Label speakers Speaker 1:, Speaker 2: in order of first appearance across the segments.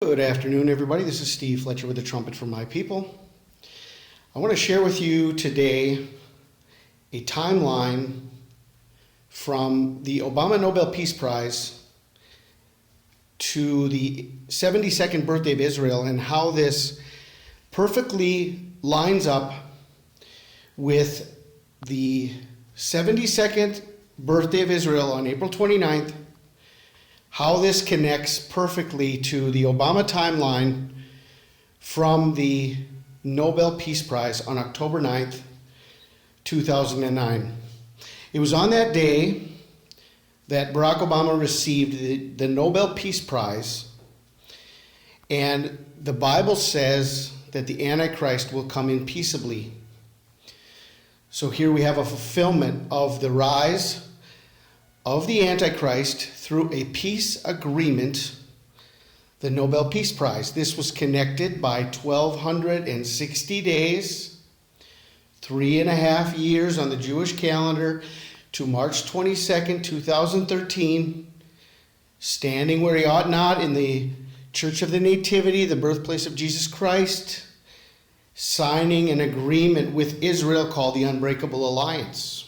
Speaker 1: Good afternoon, everybody. This is Steve Fletcher with the Trumpet for My People. I want to share with you today a timeline from the Obama Nobel Peace Prize to the 72nd birthday of Israel and how this perfectly lines up with the 72nd birthday of Israel on April 29th, how this connects perfectly to the Obama timeline from the Nobel Peace Prize on October 9th, 2009. It was on that day that Barack Obama received the Nobel Peace Prize, and the Bible says that the Antichrist will come in peaceably. So here we have a fulfillment of the rise of the Antichrist through a peace agreement, the Nobel Peace Prize. This was connected by 1,260 days, 3.5 years on the Jewish calendar, to March 22nd, 2013, standing where he ought not in the Church of the Nativity, the birthplace of Jesus Christ, signing an agreement with Israel called the Unbreakable Alliance.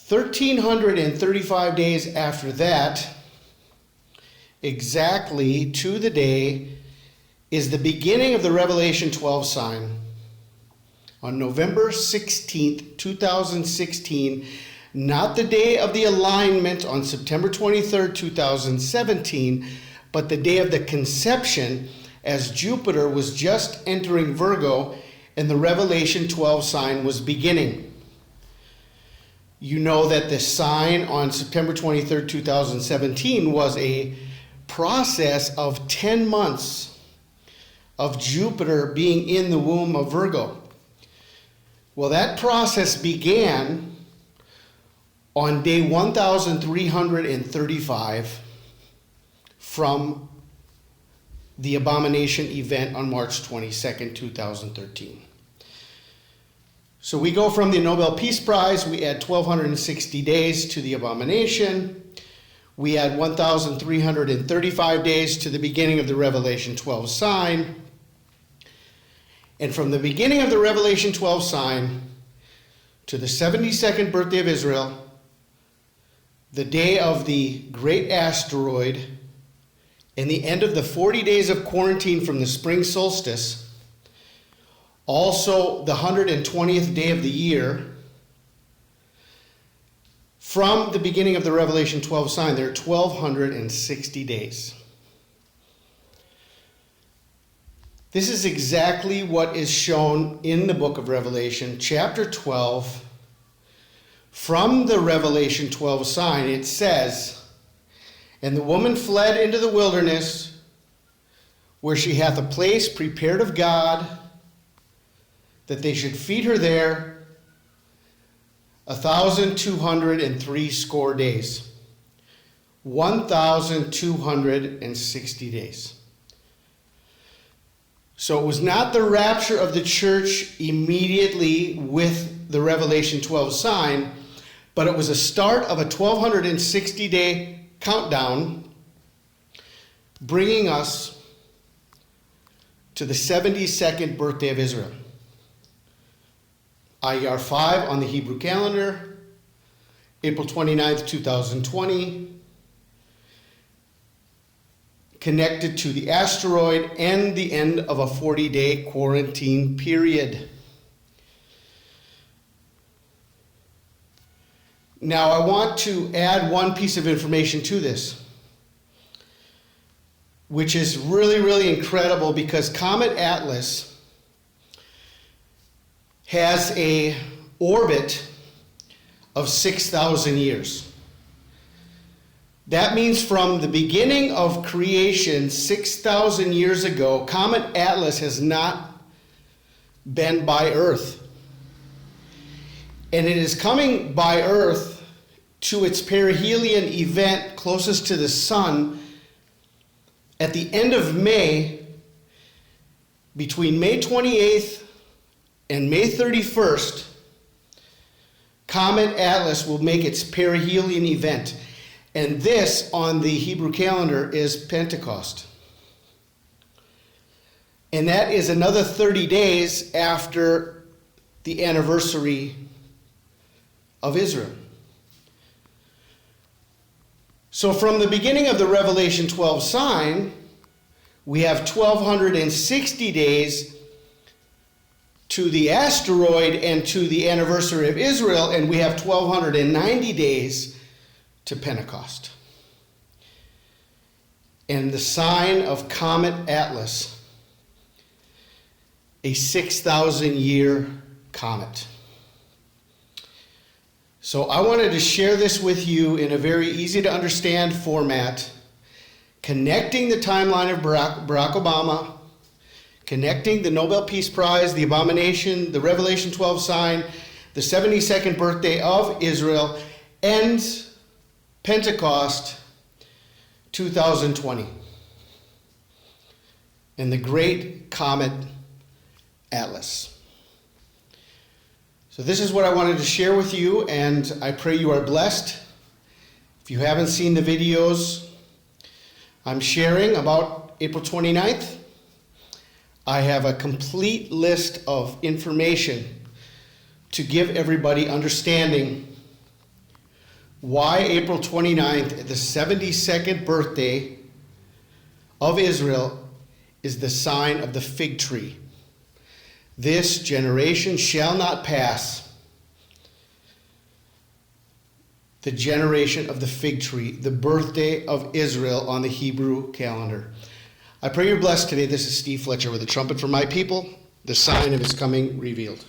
Speaker 1: 1,335 days after that, exactly to the day, is the beginning of the Revelation 12 sign. On November 16th, 2016, not the day of the alignment on September 23rd, 2017, but the day of the conception, as Jupiter was just entering Virgo and the Revelation 12 sign was beginning. You know that the sign on September 23rd, 2017 was a process of 10 months of Jupiter being in the womb of Virgo. Well, that process began on day 1335 from the abomination event on March 22nd, 2013. So we go from the Nobel Peace Prize, we add 1,260 days to the abomination, we add 1,335 days to the beginning of the Revelation 12 sign, and from the beginning of the Revelation 12 sign to the 72nd birthday of Israel, the day of the great asteroid, and the end of the 40 days of quarantine from the spring solstice, also the 120th day of the year, from the beginning of the Revelation 12 sign, there are 1,260 days. This is exactly what is shown in the book of Revelation, chapter 12. From the Revelation 12 sign, it says, "And the woman fled into the wilderness, where she hath a place prepared of God, that they should feed her there 1,260 days." 1,260 days. So it was not the rapture of the church immediately with the Revelation 12 sign, but it was a start of a 1,260-day countdown, bringing us to the 72nd birthday of Israel. IYAR 5 on the Hebrew calendar, April 29th, 2020, connected to the asteroid and the end of a 40-day quarantine period. Now, I want to add one piece of information to this, which is really, really incredible, because Comet Atlas has an orbit of 6,000 years. That means from the beginning of creation, 6,000 years ago, Comet Atlas has not been by Earth. And it is coming by Earth to its perihelion event closest to the sun at the end of May, between May 28th and May 31st. Comet Atlas will make its perihelion event. And this on the Hebrew calendar is Pentecost. And that is another 30 days after the anniversary of Israel. So from the beginning of the Revelation 12 sign, we have 1,260 days to the asteroid and to the anniversary of Israel, and we have 1,290 days to Pentecost. And the sign of Comet Atlas, a 6,000-year comet. So I wanted to share this with you in a very easy to understand format, connecting the timeline of Barack Obama, connecting the Nobel Peace Prize, the abomination, the Revelation 12 sign, the 72nd birthday of Israel, and Pentecost 2020, and the great comet Atlas. So this is what I wanted to share with you, and I pray you are blessed. If you haven't seen the videos I'm sharing about April 29th, I have a complete list of information to give everybody understanding why April 29th, the 72nd birthday of Israel, is the sign of the fig tree. This generation shall not pass. The generation of the fig tree, the birthday of Israel on the Hebrew calendar. I pray you're blessed today. This is Steve Fletcher with a trumpet for my people, the sign of his coming revealed.